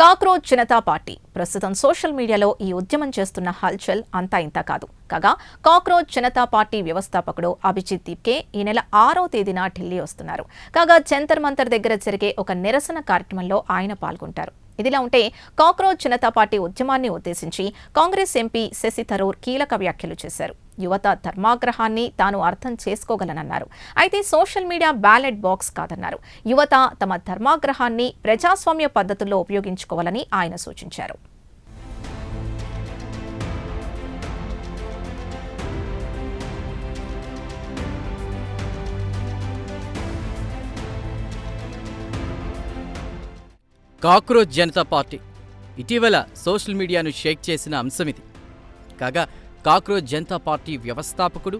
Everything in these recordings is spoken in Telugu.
కాక్రోచ్ జనతా పార్టీ ప్రస్తుతం సోషల్ మీడియాలో ఈ ఉద్యమం చేస్తున్న హల్చల్ అంతా ఇంతా కాదు. కాగా కాక్రోచ్ జనతా పార్టీ వ్యవస్థాపకుడు అభిజిత్ దీప్కే ఈ నెల 6వ తేదీన ఢిల్లీ వస్తున్నారు. కాగా జంతర్ మంతర్ దగ్గర జరిగే ఒక నిరసన కార్యక్రమంలో ఆయన పాల్గొంటారు. ఇదిలా ఉంటే కాక్రోచ్ జనతా పార్టీ ఉద్యమాన్ని ఉద్దేశించి కాంగ్రెస్ ఎంపీ శశి థరూర్ కీలక వ్యాఖ్యలు చేశారు. యువత ధర్మాగ్రహాన్ని తాను అర్థం చేసుకోగలనన్నారు. అయితే సోషల్ మీడియా బ్యాలెట్ బాక్స్ కాదన్నారు. యువత తమ ధర్మాగ్రహాన్ని ప్రజాస్వామ్య పద్ధతుల్లో ఉపయోగించుకోవాలని ఆయన సూచించారు. కాక్రోచ్ జనతా పార్టీ ఇటీవల సోషల్ మీడియాను షేక్ చేసిన అంశమిది. కాగా కాక్రోచ్ జనతా పార్టీ వ్యవస్థాపకుడు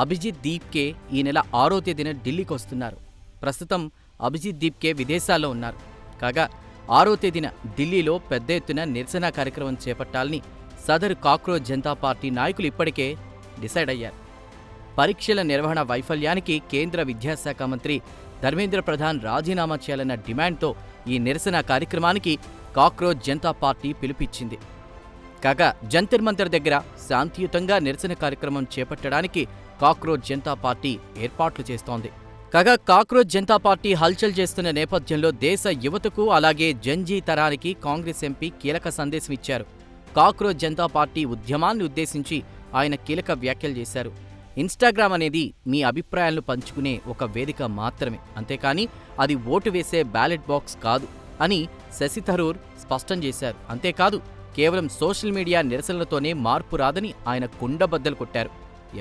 అభిజిత్ దీప్కే ఈ నెల 6వ తేదీన ఢిల్లీకి వస్తున్నారు. ప్రస్తుతం అభిజిత్ దీప్కే విదేశాల్లో ఉన్నారు. కాగా 6వ తేదీన ఢిల్లీలో పెద్ద ఎత్తున నిరసన కార్యక్రమం చేపట్టాలని సదరు కాక్రోచ్ జనతా పార్టీ నాయకులు ఇప్పటికే డిసైడ్ అయ్యారు. పరీక్షల నిర్వహణ వైఫల్యానికి కేంద్ర విద్యాశాఖ మంత్రి ధర్మేంద్ర ప్రధాన్ రాజీనామా చేయాలన్న డిమాండ్తో ఈ నిరసన కార్యక్రమానికి కాక్రోచ్ జనతా పార్టీ పిలుపిచ్చింది. కాగా జంతర్ మంతర్ దగ్గర శాంతియుతంగా నిరసన కార్యక్రమం చేపట్టడానికి కాక్రోచ్ జనతా పార్టీ ఏర్పాట్లు చేస్తోంది. కాగా కాక్రోచ్ జనతా పార్టీ హల్చల్ చేస్తున్న నేపథ్యంలో దేశ యువతకు అలాగే జంజీ తరానికి కాంగ్రెస్ ఎంపీ కీలక సందేశం ఇచ్చారు. కాక్రోచ్ జనతా పార్టీ ఉద్యమాన్ని ఉద్దేశించి ఆయన కీలక వ్యాఖ్యలు చేశారు. ఇన్స్టాగ్రామ్ అనేది మీ అభిప్రాయాలను పంచుకునే ఒక వేదిక మాత్రమే, అంతేకాని అది ఓటు వేసే బ్యాలెట్ బాక్స్ కాదు అని శశి థరూర్ స్పష్టం చేశారు. అంతేకాదు కేవలం సోషల్ మీడియా నిరసనలతోనే మార్పు రాదని ఆయన కుండబద్దలు కొట్టారు.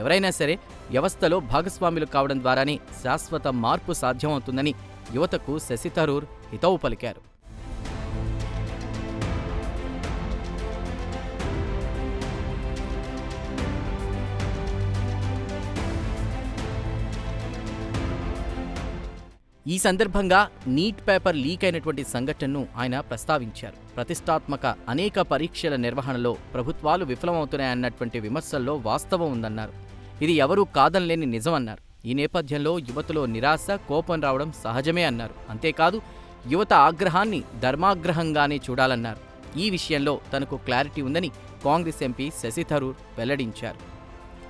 ఎవరైనా సరే వ్యవస్థలో భాగస్వాములు కావడం ద్వారానే శాశ్వత మార్పు సాధ్యమవుతుందని యువతకు శశి థరూర్ హితవు పలికారు. ఈ సందర్భంగా నీట్ పేపర్ లీక్ అయినటువంటి సంఘటనను ఆయన ప్రస్తావించారు. ప్రతిష్టాత్మక అనేక పరీక్షల నిర్వహణలో ప్రభుత్వాలు విఫలమవుతున్నాయన్నటువంటి విమర్శల్లో వాస్తవం ఉందన్నారు. ఇది ఎవరూ కాదనలేని నిజమన్నారు. ఈ నేపథ్యంలో యువతలో నిరాశ, కోపం రావడం సహజమే అన్నారు. అంతేకాదు యువత ఆగ్రహాన్ని ధర్మాగ్రహంగానే చూడాలన్నారు. ఈ విషయంలో తనకు క్లారిటీ ఉందని కాంగ్రెస్ ఎంపీ శశి థరూర్ వెల్లడించారు.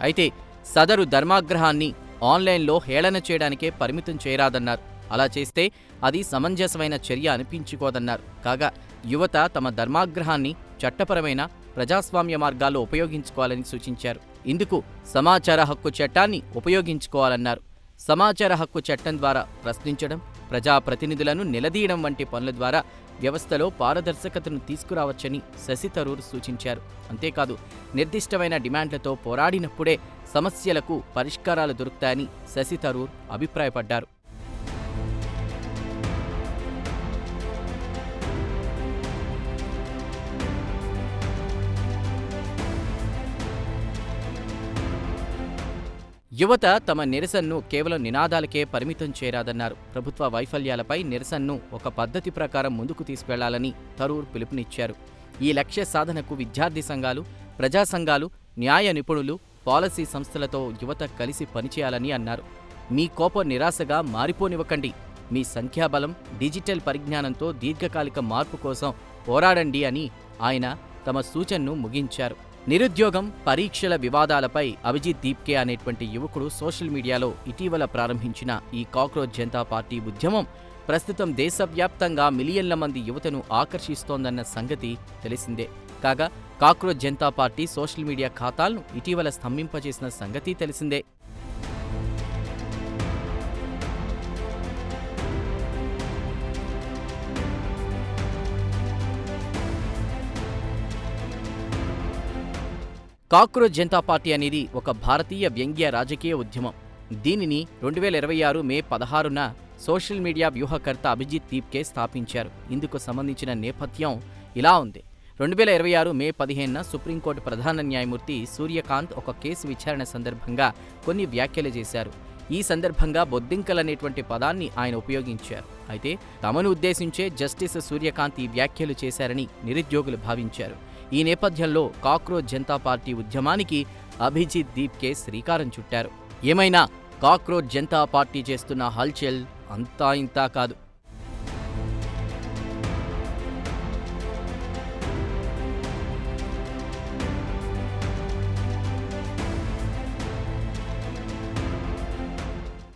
అయితే సదరు ధర్మాగ్రహాన్ని ఆన్లైన్లో హేళన చేయడానికే పరిమితం చేయరాదన్నారు. అలా చేస్తే అది సమంజసమైన చర్య అనిపించుకోదన్నారు. కాగా యువత తమ ధర్మాగ్రహాన్ని చట్టపరమైన ప్రజాస్వామ్య మార్గాల్లో ఉపయోగించుకోవాలని సూచించారు. ఇందుకు సమాచార హక్కు చట్టాన్ని ఉపయోగించుకోవాలన్నారు. సమాచార హక్కు చట్టం ద్వారా ప్రశ్నించడం, ప్రజాప్రతినిధులను నిలదీయడం వంటి పనుల ద్వారా వ్యవస్థలో పారదర్శకతను తీసుకురావచ్చని శశి థరూర్ సూచించారు. అంతేకాదు నిర్దిష్టమైన డిమాండ్లతో పోరాడినప్పుడే సమస్యలకు పరిష్కారాలు దొరుకుతాయని శశి థరూర్ అభిప్రాయపడ్డారు. యువత తమ నిరసనను కేవలం నినాదాలకే పరిమితం చేయరాదన్నారు. ప్రభుత్వ వైఫల్యాలపై నిరసనను ఒక పద్ధతి ప్రకారం ముందుకు తీసుకెళ్లాలని థరూర్ పిలుపునిచ్చారు. ఈ లక్ష్య సాధనకు విద్యార్థి సంఘాలు, ప్రజా సంఘాలు, న్యాయ నిపుణులు, పాలసీ సంస్థలతో యువత కలిసి పనిచేయాలని అన్నారు. మీ కోపం నిరాశగా మారిపోనివ్వకండి. మీ సంఖ్యాబలం, డిజిటల్ పరిజ్ఞానంతో దీర్ఘకాలిక మార్పు కోసం పోరాడండి అని ఆయన తమ సూచనను ముగించారు. నిరుద్యోగం, పరీక్షల వివాదాలపై అభిజిత్ దీప్కే అనేటువంటి యువకుడు సోషల్ మీడియాలో ఇటీవల ప్రారంభించిన ఈ కాక్రోచ్ జనతా పార్టీ ఉద్యమం ప్రస్తుతం దేశవ్యాప్తంగా మిలియన్ల మంది యువతను ఆకర్షిస్తోందన్న సంగతి తెలిసిందే. కాగా cockroach Janata party social media ఖాతాలను ఇటీవల స్తంభింపజేసిన సంగతి తెలిసిందే. కాక్రోచ్ జనతా పార్టీ అనేది ఒక భారతీయ వ్యంగ్య రాజకీయ ఉద్యమం. దీనిని 2026 మే 16న సోషల్ మీడియా వ్యూహకర్త అభిజిత్ దీప్కే స్థాపించారు. ఇందుకు సంబంధించిన నేపథ్యం ఇలా ఉంది. 2026 మే 15న సుప్రీంకోర్టు ప్రధాన న్యాయమూర్తి సూర్యకాంత్ ఒక కేసు విచారణ సందర్భంగా కొన్ని వ్యాఖ్యలు చేశారు. ఈ సందర్భంగా బొద్దింకలనేటువంటి పదాన్ని ఆయన ఉపయోగించారు. అయితే తమను ఉద్దేశించే జస్టిస్ సూర్యకాంత్ ఈ వ్యాఖ్యలు చేశారని నిరుద్యోగులు భావించారు. ఈ నేపథ్యంలో కాక్రోచ్ జనతా పార్టీ ఉద్యమానికి అభిజిత్ దీప్కే శ్రీకారం చుట్టారు. ఏమైనా కాక్రోచ్ జనతా పార్టీ చేస్తున్న హల్చల్ అంతా ఇంతా కాదు.